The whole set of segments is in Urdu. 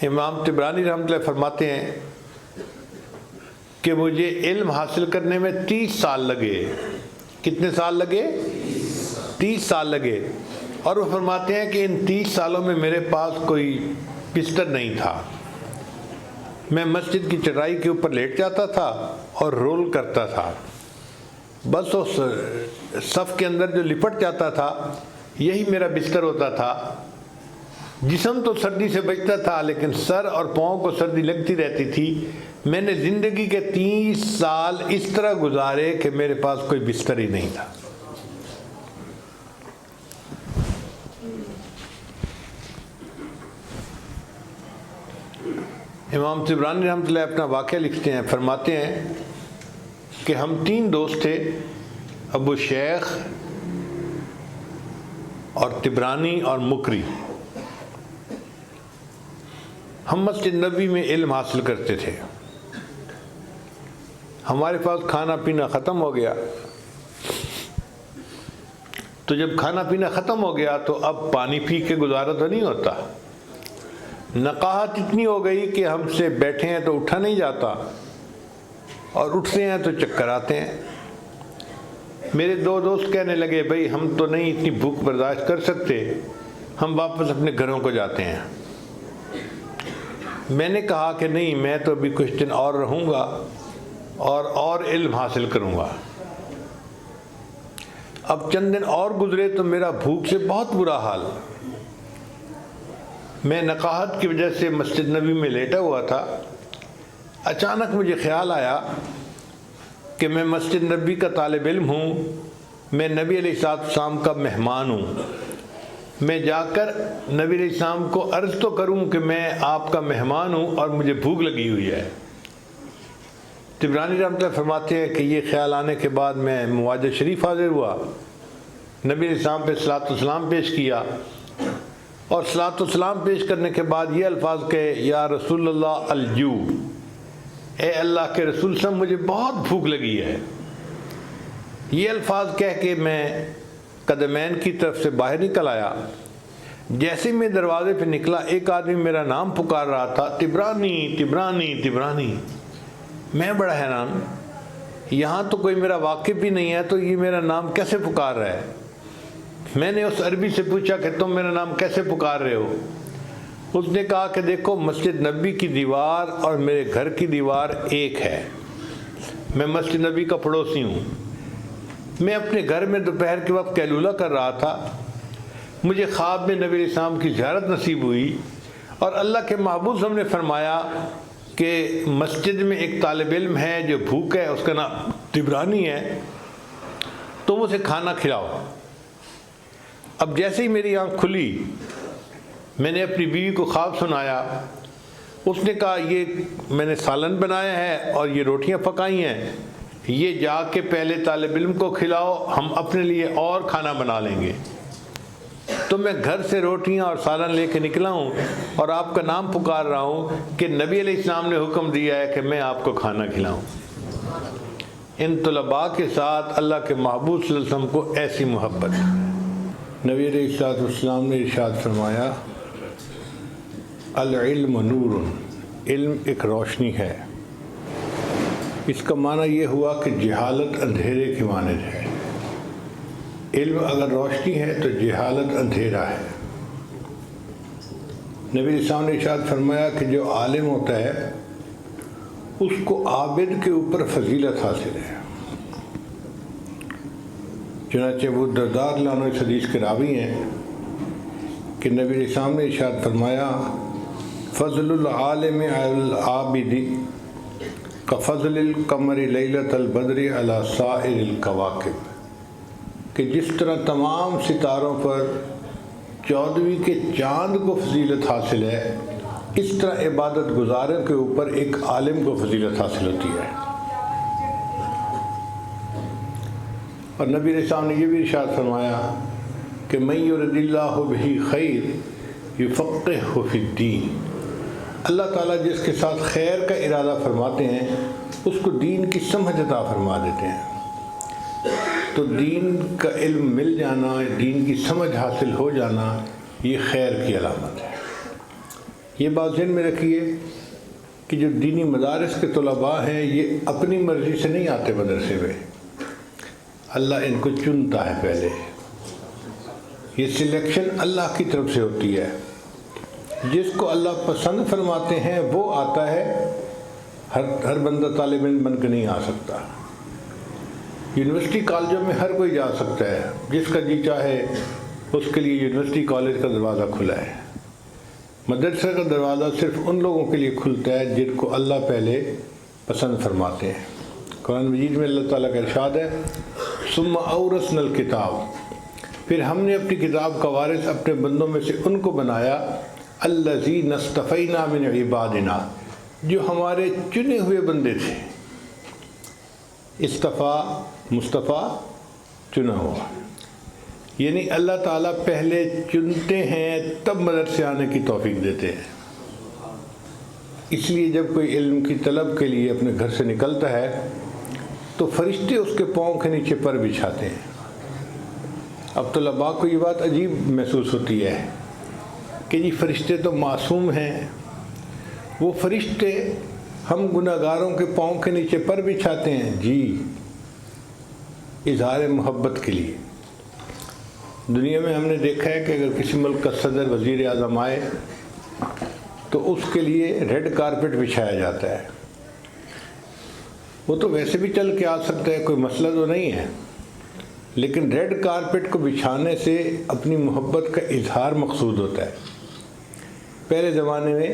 امام طبرانی رحمۃ اللہ فرماتے ہیں کہ مجھے علم حاصل کرنے میں 30 سال لگے۔ کتنے سال لگے؟ 30 سال لگے۔ اور وہ فرماتے ہیں کہ ان 30 سالوں میں میرے پاس کوئی بستر نہیں تھا، میں مسجد کی چٹائی کے اوپر لیٹ جاتا تھا اور رول کرتا تھا، بس اس صف کے اندر جو لپٹ جاتا تھا یہی میرا بستر ہوتا تھا۔ جسم تو سردی سے بچتا تھا لیکن سر اور پاؤں کو سردی لگتی رہتی تھی۔ میں نے زندگی کے 30 سال اس طرح گزارے کہ میرے پاس کوئی بستر ہی نہیں تھا۔ امام طبرانی رحمۃ اللہ اپنا واقعہ لکھتے ہیں، فرماتے ہیں کہ ہم 3 دوست تھے، ابو شیخ اور طبرانی اور مکری۔ ہم مسجد نبوی میں علم حاصل کرتے تھے۔ ہمارے پاس کھانا پینا ختم ہو گیا، تو جب کھانا پینا ختم ہو گیا تو اب پانی پی کے گزارا تو نہیں ہوتا۔ نقاہت اتنی ہو گئی کہ ہم سے بیٹھے ہیں تو اٹھا نہیں جاتا، اور اٹھتے ہیں تو چکر آتے ہیں۔ میرے 2 دوست کہنے لگے بھائی ہم تو نہیں اتنی بھوک برداشت کر سکتے، ہم واپس اپنے گھروں کو جاتے ہیں۔ میں نے کہا کہ نہیں، میں تو ابھی کچھ دن اور رہوں گا اور علم حاصل کروں گا۔ اب چند دن اور گزرے تو میرا بھوک سے بہت برا حال۔ میں نقاہت کی وجہ سے مسجد نبوی میں لیٹا ہوا تھا۔ اچانک مجھے خیال آیا کہ میں مسجد نبوی کا طالب علم ہوں، میں نبی علیہ السلام کا مہمان ہوں، میں جا کر نبی علیہ السلام کو عرض تو کروں کہ میں آپ کا مہمان ہوں اور مجھے بھوک لگی ہوئی ہے۔ طبرانی رحمۃ اللہ فرماتے ہیں کہ یہ خیال آنے کے بعد میں مواجہ شریف حاضر ہوا، نبی علیہ السلام پہ صلاۃ والسلام پیش کیا، اور صلاۃ والسلام پیش کرنے کے بعد یہ الفاظ کہے، یا رسول اللہ الجوع، اے اللہ کے رسول صاحب مجھے بہت بھوک لگی ہے۔ یہ الفاظ کہہ کے میں قدمین کی طرف سے باہر نکل آیا۔ جیسے میں دروازے پہ نکلا ایک آدمی میرا نام پکار رہا تھا، طبرانی طبرانی طبرانی۔ میں بڑا حیران، یہاں تو کوئی میرا واقف بھی نہیں ہے تو یہ میرا نام کیسے پکار رہا ہے؟ میں نے اس عربی سے پوچھا کہ تم میرا نام کیسے پکار رہے ہو؟ اس نے کہا کہ دیکھو مسجد نبوی کی دیوار اور میرے گھر کی دیوار ایک ہے، میں مسجد نبوی کا پڑوسی ہوں۔ میں اپنے گھر میں دوپہر کے وقت قیلولہ کر رہا تھا، مجھے خواب میں نبی علیہ السلام کی زیارت نصیب ہوئی، اور اللہ کے محبوب صلی اللہ علیہ وسلم نے فرمایا کہ مسجد میں ایک طالب علم ہے جو بھوک ہے، اس کا نام طبرانی ہے، تم اسے کھانا کھلاؤ۔ اب جیسے ہی میری آنکھ کھلی میں نے اپنی بیوی کو خواب سنایا۔ اس نے کہا یہ میں نے سالن بنایا ہے اور یہ روٹیاں پکائی ہیں، یہ جا کے پہلے طالب علم کو کھلاؤ، ہم اپنے لیے اور کھانا بنا لیں گے۔ تو میں گھر سے روٹیاں اور سالن لے کے نکلا ہوں اور آپ کا نام پکار رہا ہوں کہ نبی علیہ السلام نے حکم دیا ہے کہ میں آپ کو کھانا کھلاؤں۔ ان طلباء کے ساتھ اللہ کے محبوب صلی اللہ علیہ وسلم کو ایسی محبت۔ نبی علیہ السلام نے ارشاد فرمایا، العلم نور، علم ایک روشنی ہے۔ اس کا معنی یہ ہوا کہ جہالت اندھیرے کی مانند ہے۔ علم اگر روشنی ہے تو جہالت اندھیرا ہے۔ نبی علیہ السلام نے ارشاد فرمایا کہ جو عالم ہوتا ہے اس کو عابد کے اوپر فضیلت حاصل ہے۔ چنانچہ ابو الدرداء رضی اللہ عنہ اس حدیث کے راوی ہیں کہ نبی علیہ السلام نے ارشاد فرمایا، فضل العالم علی العابد کفضل القمر لیلۃ البدر علی سائر الکواکب، کہ جس طرح تمام ستاروں پر 14ویں کے چاند کو فضیلت حاصل ہے، اس طرح عبادت گزاروں کے اوپر ایک عالم کو فضیلت حاصل ہوتی ہے۔ اور نبی علیہ السلام نے یہ بھی ارشاد فرمایا کہ من یرد اللہ بہ خیر یفقہہ فی الدین، اللہ تعالیٰ جس کے ساتھ خیر کا ارادہ فرماتے ہیں اس کو دین کی سمجھ عطا فرما دیتے ہیں۔ تو دین کا علم مل جانا، دین کی سمجھ حاصل ہو جانا، یہ خیر کی علامت ہے۔ یہ بات ذہن میں رکھیے کہ جو دینی مدارس کے طلباء ہیں یہ اپنی مرضی سے نہیں آتے مدرسے میں، اللہ ان کو چنتا ہے پہلے، یہ سلیکشن اللہ کی طرف سے ہوتی ہے، جس کو اللہ پسند فرماتے ہیں وہ آتا ہے، ہر بندہ طالب علم بن کے نہیں آ سکتا۔ یونیورسٹی کالجوں میں ہر کوئی جا سکتا ہے، جس کا جی چاہے اس کے لیے یونیورسٹی کالج کا دروازہ کھلا ہے۔ مدرسہ کا دروازہ صرف ان لوگوں کے لیے کھلتا ہے جن کو اللہ پہلے پسند فرماتے ہیں۔ قرآن مجید میں اللہ تعالیٰ کا ارشاد ہے ثم اورثنا الکتاب، پھر ہم نے اپنی کتاب کا وارث اپنے بندوں میں سے ان کو بنایا الذین اصطفینا من عبادنا، جو ہمارے چنے ہوئے بندے تھے۔ اصطفیٰ مصطفیٰ چنا ہوا، یعنی اللہ تعالیٰ پہلے چنتے ہیں تب مدرسے آنے کی توفیق دیتے ہیں۔ اس لیے جب کوئی علم کی طلب کے لیے اپنے گھر سے نکلتا ہے تو فرشتے اس کے پاؤں کے نیچے پر بچھاتے ہیں۔ اب طلباء کو یہ بات عجیب محسوس ہوتی ہے کہ جی فرشتے تو معصوم ہیں، وہ فرشتے ہم گناہ گاروں کے پاؤں کے نیچے پر بچھاتے ہیں؟ جی، اظہار محبت کے لیے۔ دنیا میں ہم نے دیکھا ہے کہ اگر کسی ملک کا صدر وزیر اعظم آئے تو اس کے لیے ریڈ کارپٹ بچھایا جاتا ہے۔ وہ تو ویسے بھی چل کے آ سکتا ہے، کوئی مسئلہ تو نہیں ہے، لیکن ریڈ کارپٹ کو بچھانے سے اپنی محبت کا اظہار مقصود ہوتا ہے۔ پہلے زمانے میں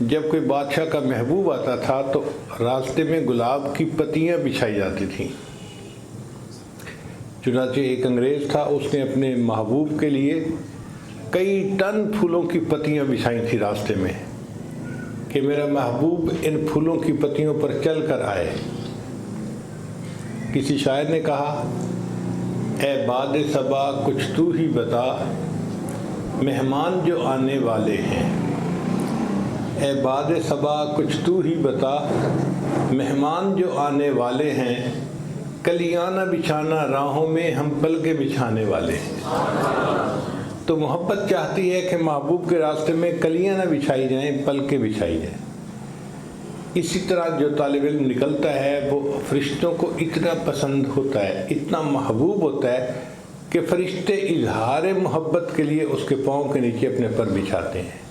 جب کوئی بادشاہ کا محبوب آتا تھا تو راستے میں گلاب کی پتیاں بچھائی جاتی تھیں۔ چنانچہ ایک انگریز تھا، اس نے اپنے محبوب کے لیے کئی ٹن پھولوں کی پتیاں بچھائی تھیں راستے میں کہ میرا محبوب ان پھولوں کی پتیوں پر چل کر آئے۔ کسی شاعر نے کہا اے باد صبا کچھ تو ہی بتا، مہمان جو آنے والے ہیں۔ اے باد صبا کچھ تو ہی بتا، مہمان جو آنے والے ہیں، کلیاں نہ بچھانا راہوں میں، ہم پل کے بچھانے والے ہیں۔ تو محبت چاہتی ہے کہ محبوب کے راستے میں کلیاں نہ بچھائی جائیں، پل کے بچھائی جائیں۔ اسی طرح جو طالب علم نکلتا ہے وہ فرشتوں کو اتنا پسند ہوتا ہے، اتنا محبوب ہوتا ہے کہ فرشتے اظہار محبت کے لیے اس کے پاؤں کے نیچے اپنے پر بچھاتے ہیں۔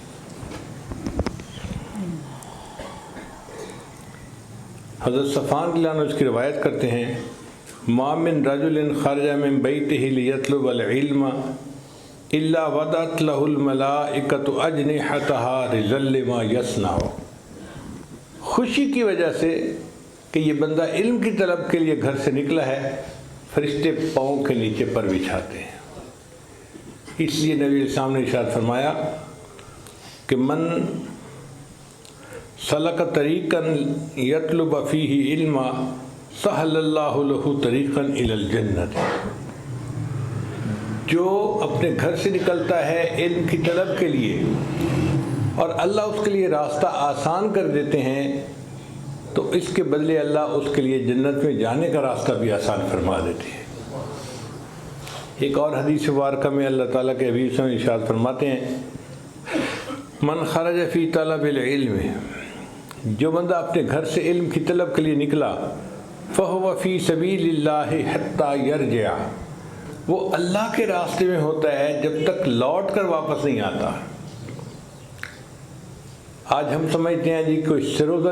حضرت صفوان رضی اللہ عنہ اس کی روایت کرتے ہیں ما من رجل خرج من بیتہ لیطلب العلم الا وضعت له الملائکۃ اجنحتها رضا لما یصنع، خوشی کی وجہ سے کہ یہ بندہ علم کی طلب کے لیے گھر سے نکلا ہے، فرشتے پاؤں کے نیچے پر بچھاتے ہیں۔ اس لیے نبی علیہ السلام نے ارشاد فرمایا کہ من سلک طریقا یطلب فیہ علما سہل اللہ لہ طریقا الی الجنۃ، جو اپنے گھر سے نکلتا ہے علم کی طلب کے لیے اور اللہ اس کے لیے راستہ آسان کر دیتے ہیں تو اس کے بدلے اللہ اس کے لیے جنت میں جانے کا راستہ بھی آسان فرما دیتے ہیں۔ ایک اور حدیث مبارکہ میں اللہ تعالیٰ کے حبیب صلی اللہ علیہ وسلم ارشاد فرماتے ہیں من خرج فی طلب العلم، جو بندہ اپنے گھر سے علم کی طلب کے لیے نکلا فہو فی سبیل اللہ حتی یرجع، وہ اللہ کے راستے میں ہوتا ہے جب تک لوٹ کر واپس نہیں آتا۔ آج ہم سمجھتے ہیں جی کوئی سروزہ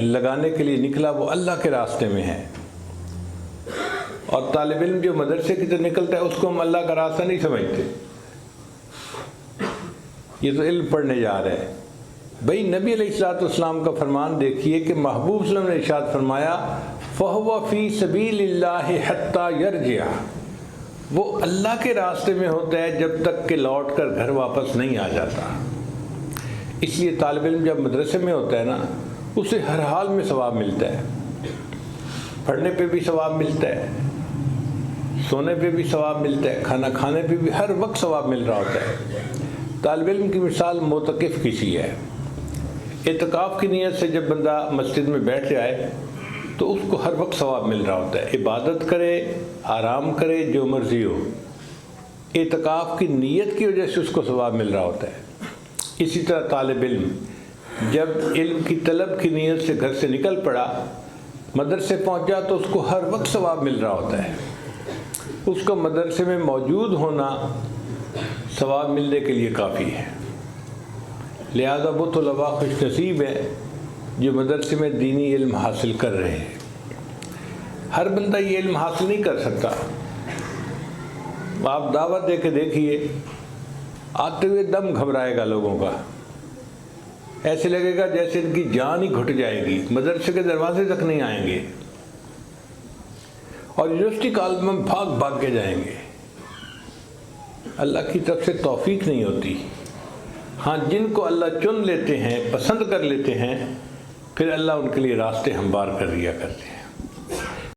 لگانے کے لیے نکلا وہ اللہ کے راستے میں ہے، اور طالب علم جو مدرسے کی طرف نکلتا ہے اس کو ہم اللہ کا راستہ نہیں سمجھتے، یہ تو علم پڑھنے جا رہے ہیں۔ بھئی نبی علیہ الصلوۃ والسلام کا فرمان دیکھیے کہ محبوب صلی اللہ علیہ وسلم نے ارشاد فرمایا فَهُوَ فِي سَبِيلِ اللَّهِ حَتَّى يَرْجِعَ، وہ اللہ کے راستے میں ہوتا ہے جب تک کہ لوٹ کر گھر واپس نہیں آ جاتا۔ اس لیے طالب علم جب مدرسے میں ہوتا ہے نا، اسے ہر حال میں ثواب ملتا ہے، پڑھنے پہ بھی ثواب ملتا ہے، سونے پہ بھی ثواب ملتا ہے، کھانا کھانے پہ بھی ہر وقت ثواب مل رہا ہوتا ہے۔ طالب علم کی مثال معتکف کی سی ہے۔ اعتکاف کی نیت سے جب بندہ مسجد میں بیٹھ جائے تو اس کو ہر وقت ثواب مل رہا ہوتا ہے، عبادت کرے، آرام کرے، جو مرضی ہو، اعتکاف کی نیت کی وجہ سے اس کو ثواب مل رہا ہوتا ہے۔ اسی طرح طالب علم جب علم کی طلب کی نیت سے گھر سے نکل پڑا، مدرسے پہنچا تو اس کو ہر وقت ثواب مل رہا ہوتا ہے۔ اس کو مدرسے میں موجود ہونا ثواب ملنے کے لیے کافی ہے۔ لہذا وہ طلباء خوش نصیب ہیں جو مدرسے میں دینی علم حاصل کر رہے ہیں۔ ہر بندہ یہ علم حاصل نہیں کر سکتا۔ آپ دعوت دے کے دیکھیے، آتے ہوئے دم گھبرائے گا لوگوں کا، ایسے لگے گا جیسے ان کی جان ہی گھٹ جائے گی، مدرسے کے دروازے تک نہیں آئیں گے، اور یونیورسٹی کالج میں بھاگ بھاگ کے جائیں گے۔ اللہ کی طرف سے توفیق نہیں ہوتی۔ ہاں، جن کو اللہ چن لیتے ہیں، پسند کر لیتے ہیں، پھر اللہ ان کے لیے راستے ہموار کر دیا کرتے ہیں۔